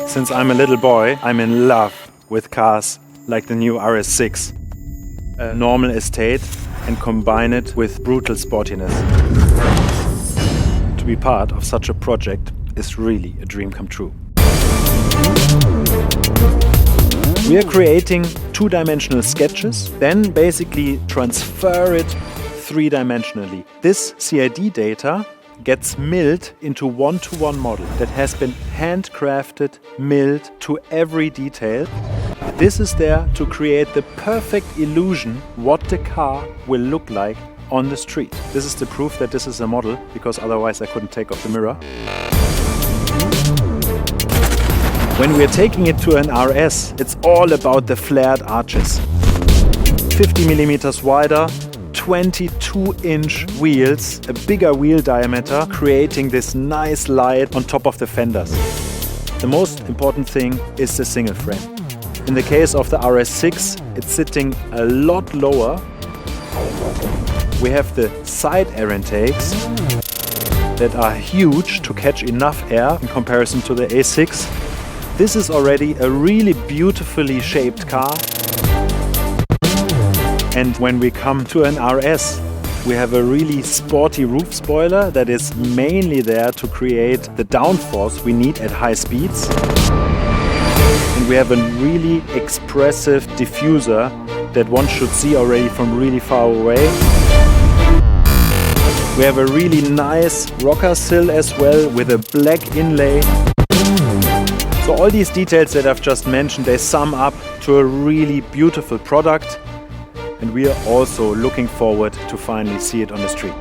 Since I'm a little boy, I'm in love with cars like the new RS6. A normal estate and combine it with brutal sportiness. To be part of such a project is really a dream come true. We are creating two-dimensional sketches, then basically transfer it three-dimensionally. This CAD data gets milled into one-to-one model that has been handcrafted, milled to every detail. This is there to create the perfect illusion what the car will look like on the street. This is the proof that this is a model, because otherwise I couldn't take off the mirror. When we're taking it to an RS, it's all about the flared arches. 50 millimeters wider, 22-inch wheels, a bigger wheel diameter, creating this nice light on top of the fenders. The most important thing is the single frame. In the case of the RS6, it's sitting a lot lower. We have the side air intakes that are huge to catch enough air in comparison to the A6. This is already a really beautifully shaped car. And when we come to an RS, we have a really sporty roof spoiler that is mainly there to create the downforce we need at high speeds. And we have a really expressive diffuser that one should see already from really far away. We have a really nice rocker sill as well with a black inlay. So all these details that I've just mentioned, they sum up to a really beautiful product. And we are also looking forward to finally see it on the street.